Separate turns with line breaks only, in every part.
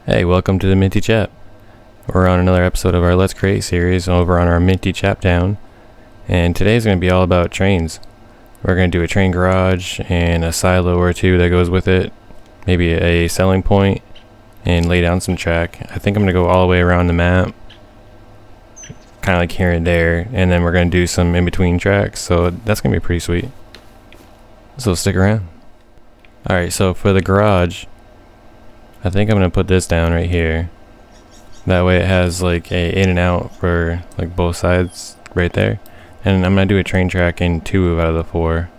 Hey, welcome to the Minty Chap. We're on another episode of our Let's Create series over on our Minty Chap Town, and today's going to be all about trains. We're going to do a train garage and a silo or two that goes with it, maybe a selling point, and lay down some track. I think I'm going to go all the way around the map, kind of like here and there, and then we're going to do some in-between tracks, so that's going to be pretty sweet. So stick around. Alright, so for the garage, I think I'm going to put this down right here. That way it has like a in and out for like both sides right there. And I'm going to do a train track in 2 out of the 4.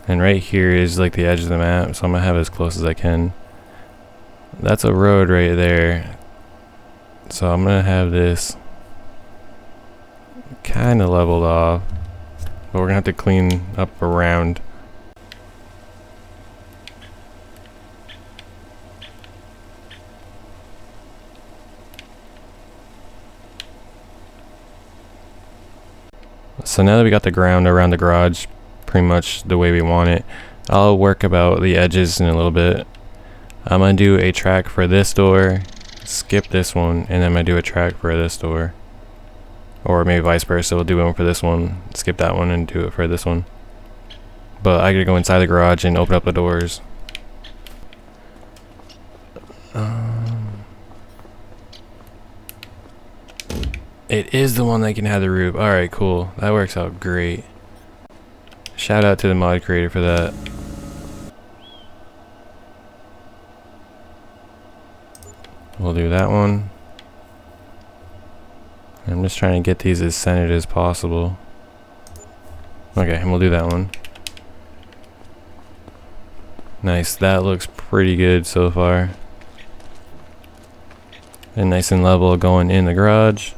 And right here is like the edge of the map, so I'm going to have it as close as I can. That's a road right there. So I'm going to have this kind of leveled off. But we're going to have to clean up around. So now that we got the ground around the garage pretty much the way we want it, I'll work about the edges in a little bit. I'm going to do a track for this door, skip this one, and then I'm going to do a track for this door. Or maybe vice versa, we'll do one for this one, skip that one, and do it for this one. But I gotta go inside the garage and open up the doors. It is the one that can have the roof. Alright, cool. That works out great. Shout out to the mod creator for that. We'll do that one. I'm just trying to get these as centered as possible. Okay, and we'll do that one. Nice, that looks pretty good so far. And nice and level going in the garage.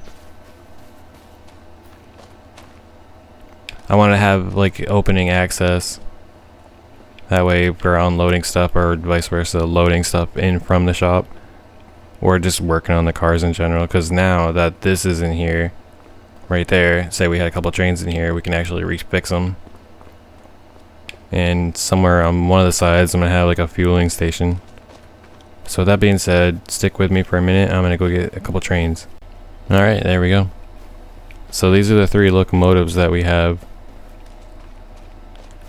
I want to have like opening access. That way if we're unloading stuff or vice versa, loading stuff in from the shop. Or just working on the cars in general, because now that this is in here, right there, say we had a couple trains in here, we can actually refix them. And somewhere on one of the sides I'm going to have like a fueling station. So that being said, stick with me for a minute, I'm going to go get a couple trains. Alright, there we go. So these are the 3 locomotives that we have.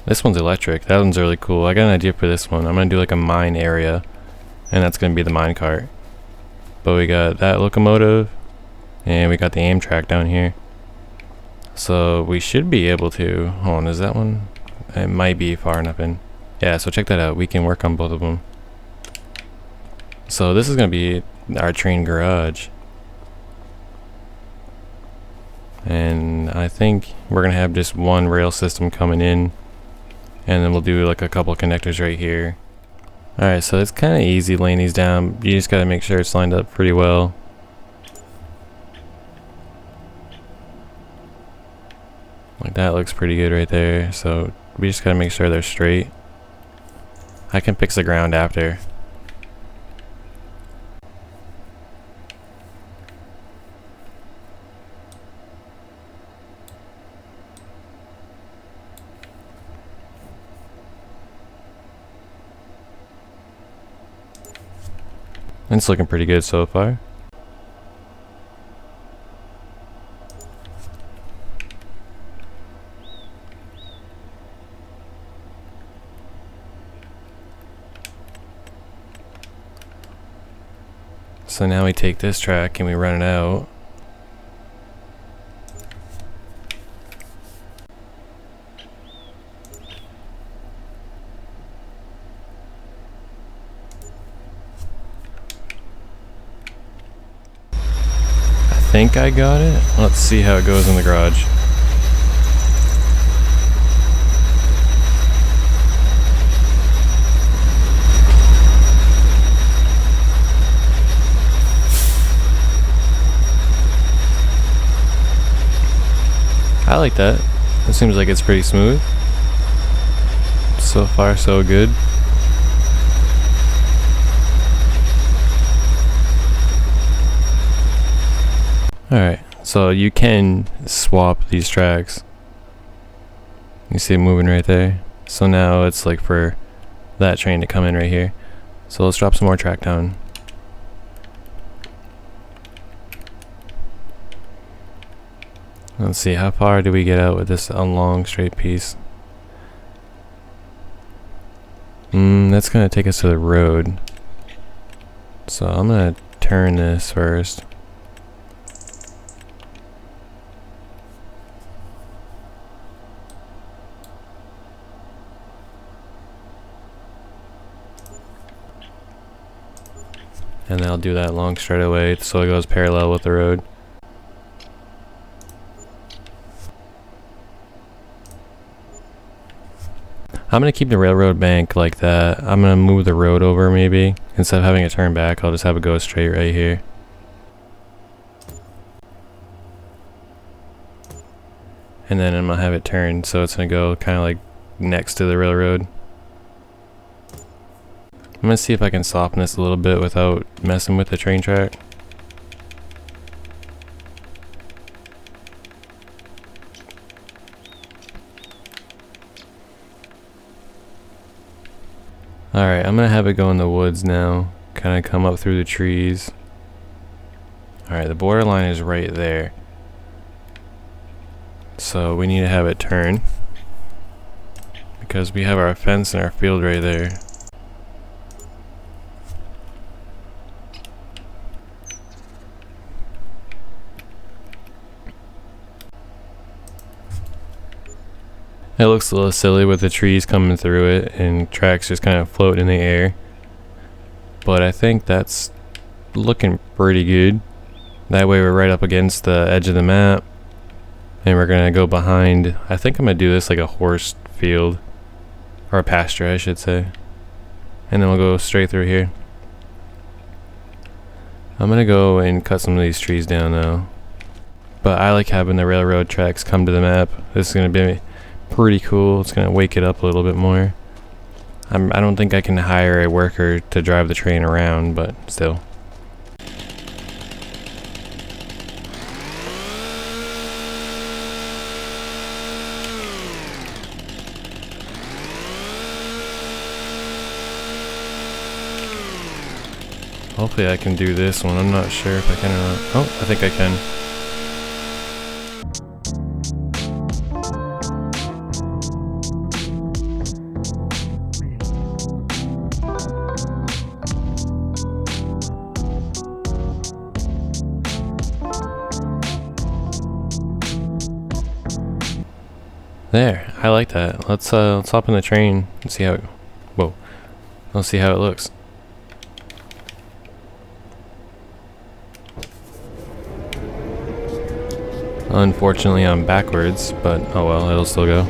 This one's electric, that one's really cool. I got an idea for this one. I'm going to do like a mine area, and that's going to be the mine cart. But we got that locomotive, and we got the Amtrak down here. So we should be able to, hold on, is that one? It might be far enough in. Yeah, so check that out, we can work on both of them. So this is going to be our train garage. And I think we're going to have just one rail system coming in. And then we'll do like a couple connectors right here. Alright, so it's kind of easy laying these down. You just got to make sure it's lined up pretty well. Like that looks pretty good right there. So we just got to make sure they're straight. I can fix the ground after. It's looking pretty good so far. So now we take this track and we run it out. I think I got it. Let's see how it goes in the garage. I like that. It seems like it's pretty smooth. So far, so good. Alright, so you can swap these tracks. You see it moving right there. So now it's like for that train to come in right here. So let's drop some more track down. Let's see, how far do we get out with this long straight piece? That's gonna take us to the road. So I'm gonna turn this first. And then I'll do that long straightaway so it goes parallel with the road. I'm going to keep the railroad bank like that. I'm going to move the road over maybe. Instead of having it turn back, I'll just have it go straight right here. And then I'm going to have it turn so it's going to go kind of like next to the railroad. I'm going to see if I can soften this a little bit without messing with the train track. Alright, I'm going to have it go in the woods now. Kind of come up through the trees. Alright, the borderline is right there. So we need to have it turn. Because we have our fence and our field right there. It looks a little silly with the trees coming through it and tracks just kind of floating in the air. But I think that's looking pretty good. That way we're right up against the edge of the map. And we're going to go behind, I think I'm going to do this like a horse field. Or a pasture, I should say. And then we'll go straight through here. I'm going to go and cut some of these trees down now. But I like having the railroad tracks come to the map. This is going to be pretty cool. It's gonna wake it up a little bit more. I don't think I can hire a worker to drive the train around, but still. Hopefully I can do this one. I'm not sure if I can or not. Oh, I think I can. There, I like that. Let's hop in the train and see how it, whoa. Let's see how it looks. Unfortunately I'm backwards, but oh well, it'll still go.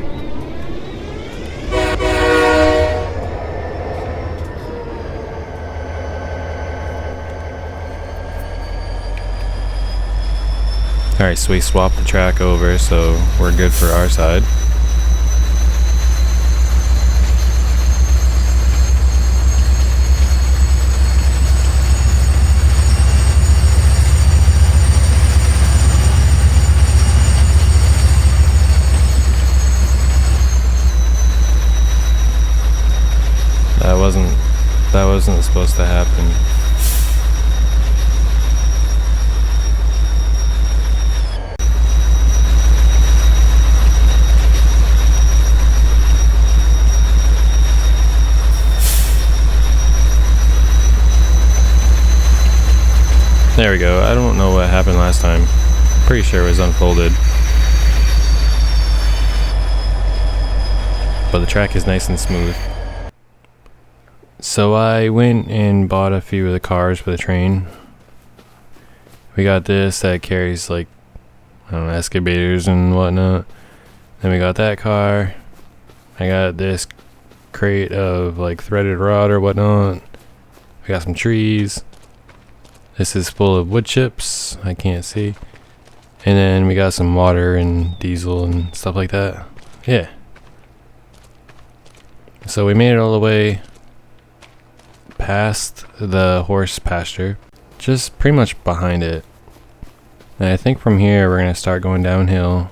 Alright, so we swapped the track over, so we're good for our side. That wasn't supposed to happen. There we go. I don't know what happened last time. Pretty sure it was unfolded. But the track is nice and smooth. So I went and bought a few of the cars for the train. We got this that carries like, I don't know, excavators and whatnot. Then we got that car. I got this crate of like threaded rod or whatnot. We got some trees. This is full of wood chips. I can't see. And then we got some water and diesel and stuff like that. Yeah. So we made it all the way past the horse pasture, just pretty much behind it. And I think from here we're going to start going downhill,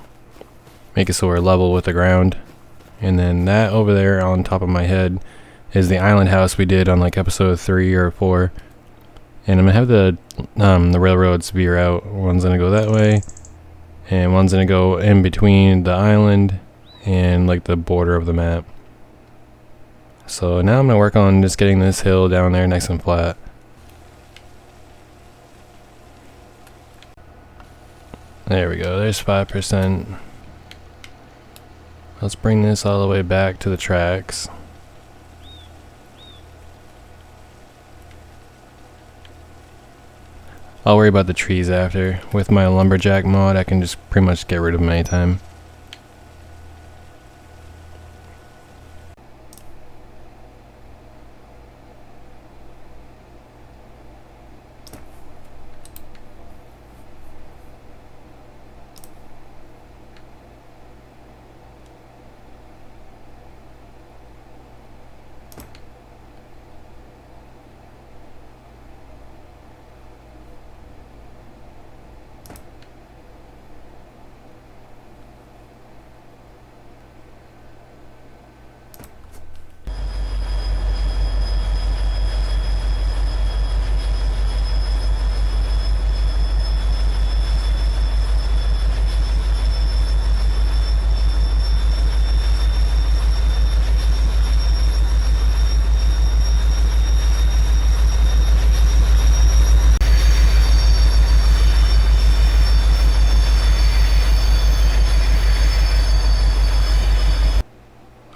make it so we're level with the ground. And then that over there on top of my head is the island house we did on like episode 3 or 4. And I'm going to have the railroads veer out. One's going to go that way, and one's gonna go in between the island and like the border of the map. So now I'm gonna work on just getting this hill down there nice and flat. There we go, there's 5%. Let's bring this all the way back to the tracks. I'll worry about the trees after. With my lumberjack mod, I can just pretty much get rid of them anytime.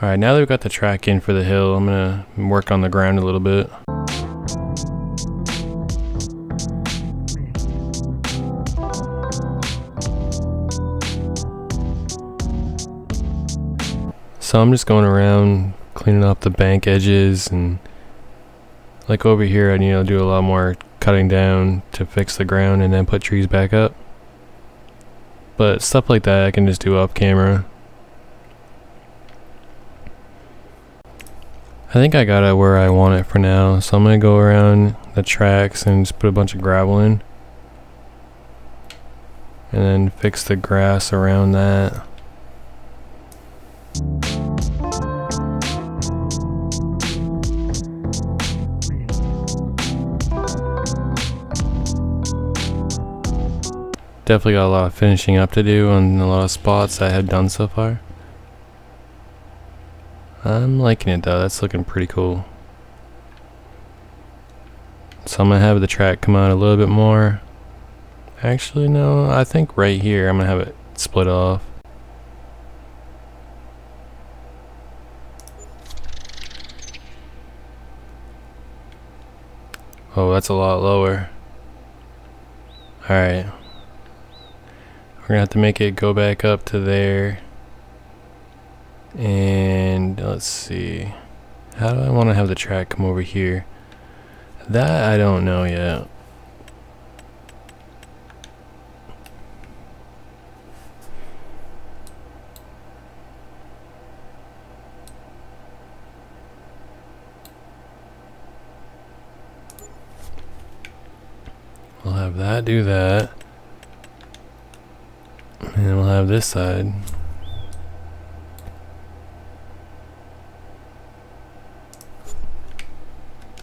Alright, now that we've got the track in for the hill, I'm gonna work on the ground a little bit. So I'm just going around cleaning up the bank edges, and like over here I need to do a lot more cutting down to fix the ground and then put trees back up. But stuff like that I can just do off camera. I think I got it where I want it for now, so I'm going to go around the tracks and just put a bunch of gravel in. And then fix the grass around that. Definitely got a lot of finishing up to do on a lot of spots I had done so far. I'm liking it though, that's looking pretty cool. So I'm going to have the track come out a little bit more. Actually no, I think right here I'm going to have it split off. Oh, that's a lot lower. Alright. We're going to have to make it go back up to there. And let's see, how do I want to have the track come over here? That I don't know yet. We'll have that do that, and we'll have this side.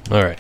Alright.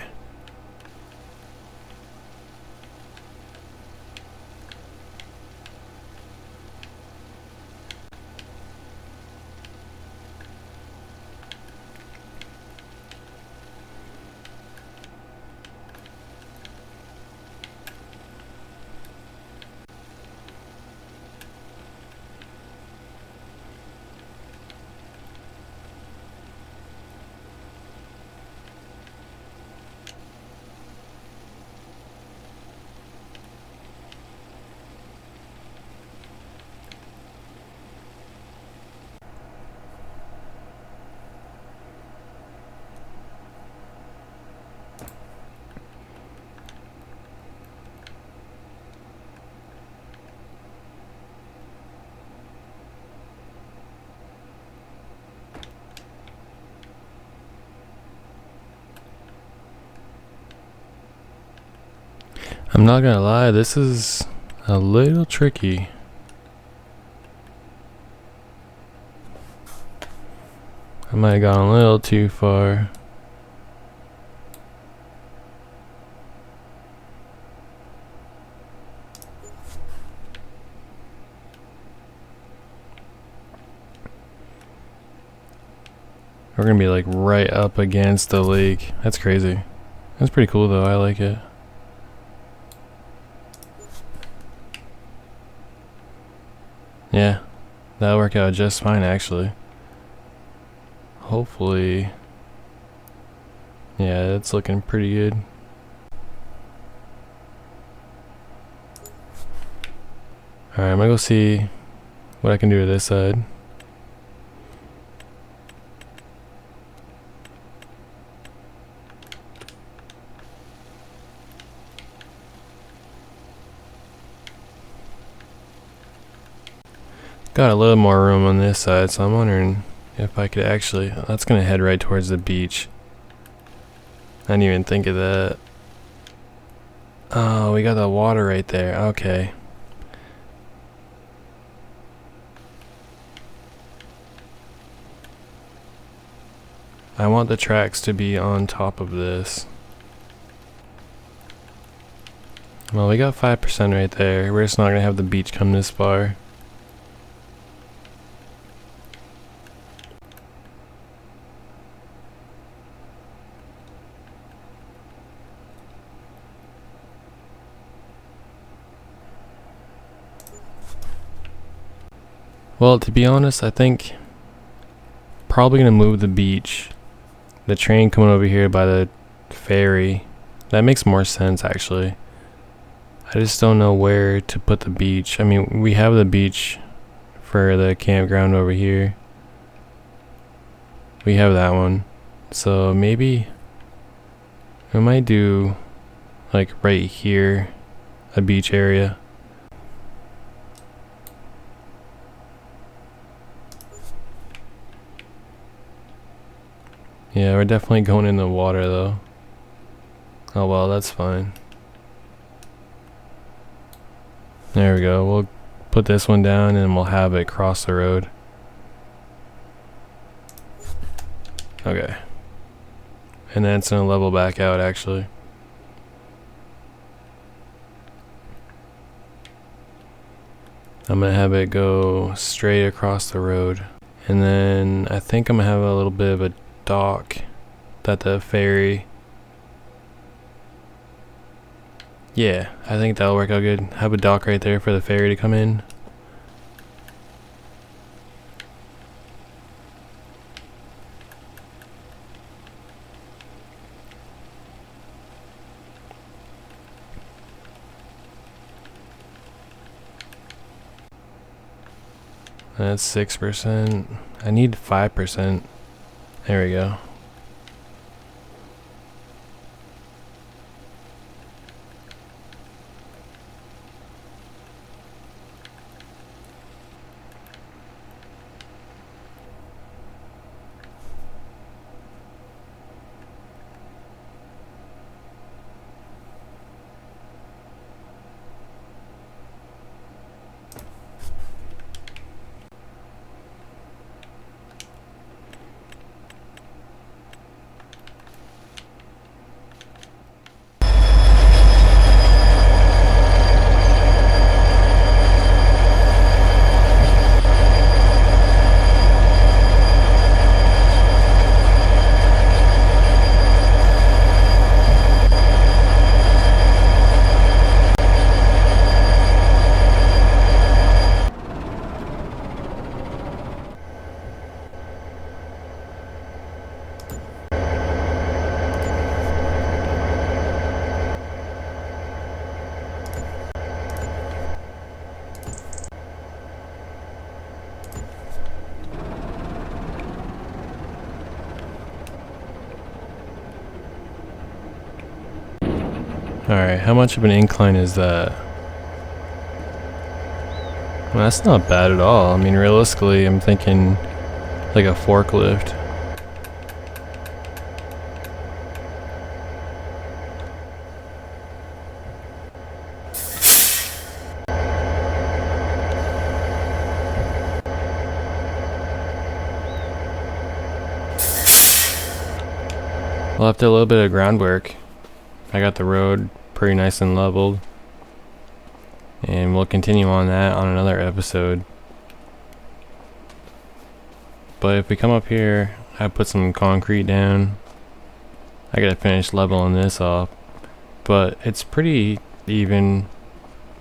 I'm not gonna lie, this is a little tricky. I might have gone a little too far. We're gonna be like right up against the lake. That's crazy. That's pretty cool though, I like it. Yeah, that'll work out just fine actually. Hopefully. Yeah, it's looking pretty good. Alright, I'm gonna go see what I can do to this side. Got a little more room on this side, so I'm wondering if I could actually... That's gonna head right towards the beach. I didn't even think of that. Oh, we got the water right there. Okay. I want the tracks to be on top of this. Well, we got 5% right there. We're just not gonna have the beach come this far. Well, to be honest, I think probably gonna move the beach. The train coming over here by the ferry. That makes more sense actually. I just don't know where to put the beach. I mean, we have the beach for the campground over here. We have that one. So maybe we might do like right here, a beach area. Yeah, we're definitely going in the water though. Oh well, that's fine. There we go. We'll put this one down and we'll have it cross the road. Okay. And then it's gonna level back out actually. I'm gonna have it go straight across the road. And then I think I'm gonna have a little bit of a dock that the ferry... Yeah, I think that'll work out good. Have a dock right there for the ferry to come in. That's 6%. I need 5%. There we go. Alright, how much of an incline is that? Well, that's not bad at all. I mean, realistically, I'm thinking like a forklift. Well, after a little bit of groundwork, I got the road pretty nice and leveled, and we'll continue on that on another episode. But if we come up here, I put some concrete down. I gotta finish leveling this off, but it's pretty even.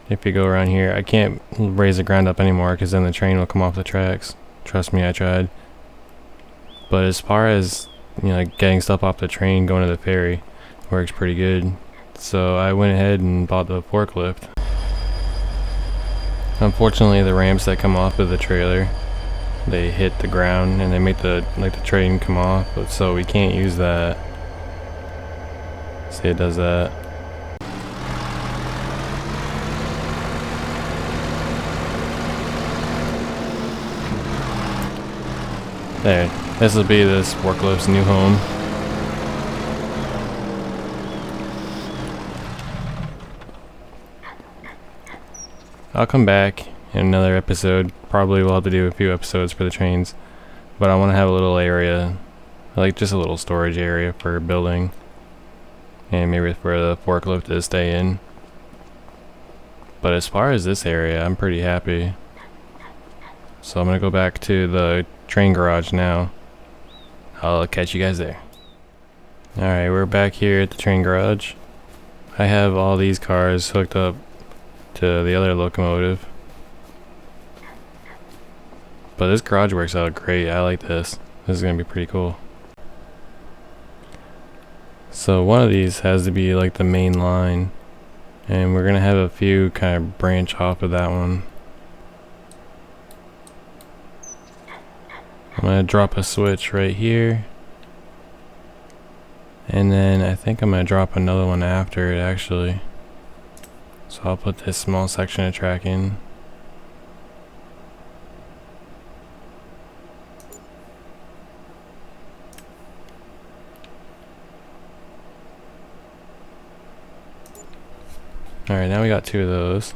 If you go around here, I can't raise the ground up anymore because then the train will come off the tracks. Trust me, I tried. But as far as, you know, getting stuff off the train, going to the ferry, works pretty good. So I went ahead and bought the forklift. Unfortunately, the ramps that come off of the trailer, they hit the ground and they make the train come off, but so we can't use that. See, it does that. There, this will be this forklift's new home. I'll come back in another episode. Probably we'll have to do a few episodes for the trains, but I want to have a little area, like just a little storage area for building, and maybe for the forklift to stay in. But as far as this area, I'm pretty happy. So I'm gonna go back to the train garage now. I'll catch you guys there. Alright, we're back here at the train garage. I have all these cars hooked up to the other locomotive. But this garage works out great. I like this. This is gonna be pretty cool. So one of these has to be like the main line, and we're gonna have a few kind of branch off of that one. I'm gonna drop a switch right here, and then I think I'm gonna drop another one after it actually. So I'll put this small section of track in. Alright, now we got two of those.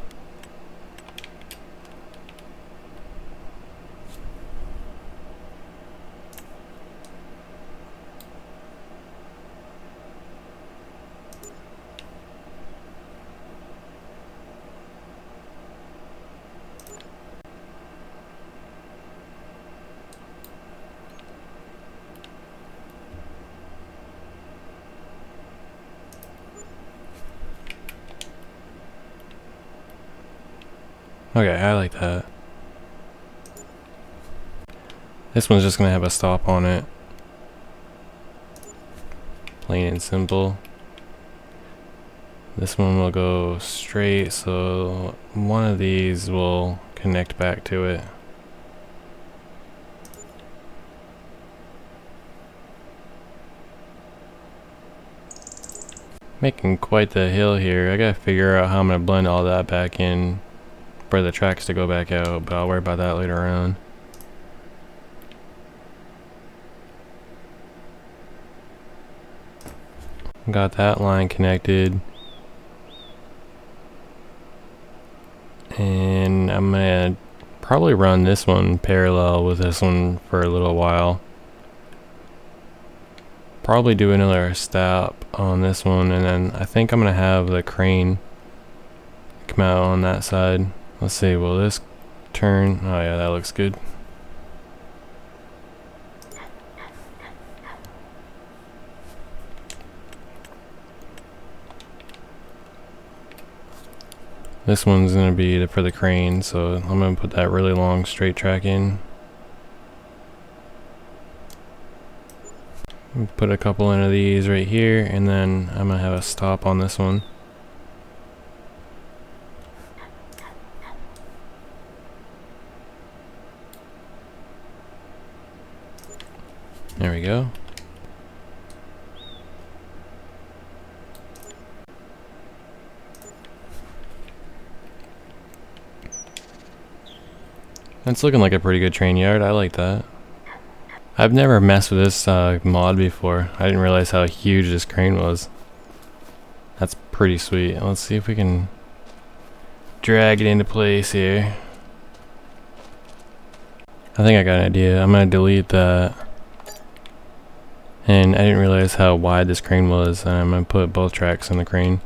Okay, I like that. This one's just gonna have a stop on it. Plain and simple. This one will go straight, so one of these will connect back to it. Making quite the hill here. I gotta figure out how I'm gonna blend all that back in for the tracks to go back out, but I'll worry about that later on. Got that line connected, and I'm gonna probably run this one parallel with this one for a little while. Probably do another stop on this one, and then I think I'm gonna have the crane come out on that side. Let's see, will this turn? Oh yeah, that looks good. This one's gonna be for the crane, so I'm gonna put that really long straight track in. Put a couple into these right here, and then I'm gonna have a stop on this one. There we go. That's looking like a pretty good train yard. I like that. I've never messed with this mod before. I didn't realize how huge this crane was. That's pretty sweet. Let's see if we can drag it into place here. I think I got an idea. I'm gonna delete that. And I didn't realize how wide this crane was, and I'm gonna put both tracks in the crane.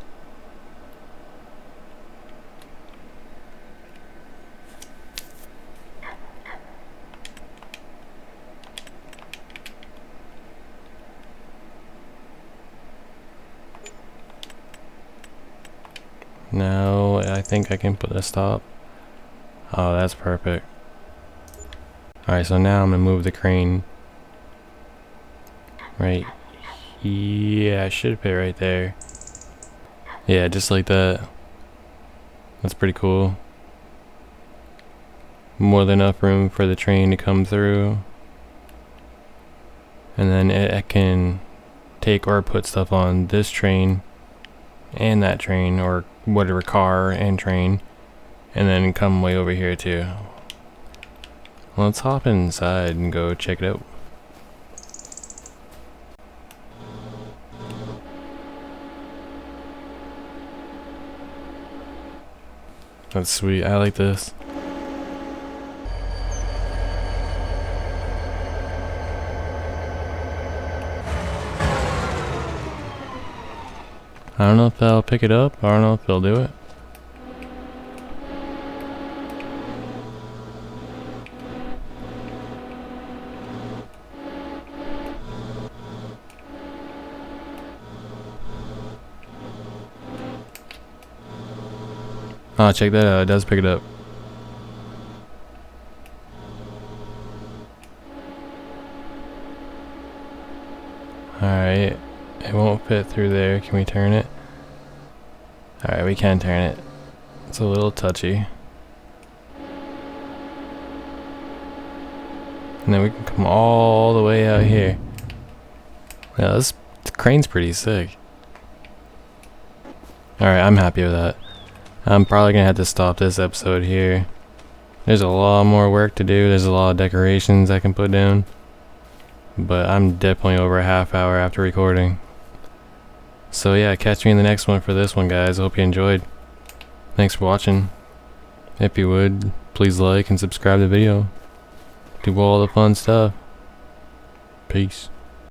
Now I think I can put a stop. Oh, that's perfect. Alright, so now I'm gonna move the crane right. Yeah, I should fit right there. Yeah, just like that. That's pretty cool. More than enough room for the train to come through. And then it can take or put stuff on this train and that train, or whatever car and train, and then come way over here too. Let's hop inside and go check it out. That's sweet. I like this. I don't know if they'll pick it up. I don't know if they'll do it. Oh, check that out. It does pick it up. Alright. It won't fit through there. Can we turn it? Alright, we can turn it. It's a little touchy. And then we can come all the way out here. Yeah, this crane's pretty sick. Alright, I'm happy with that. I'm probably gonna have to stop this episode here. There's a lot more work to do. There's a lot of decorations I can put down. But I'm definitely over a half hour after recording. So yeah, catch me in the next one for this one, guys. Hope you enjoyed. Thanks for watching. If you would, please like and subscribe to the video. Do all the fun stuff. Peace.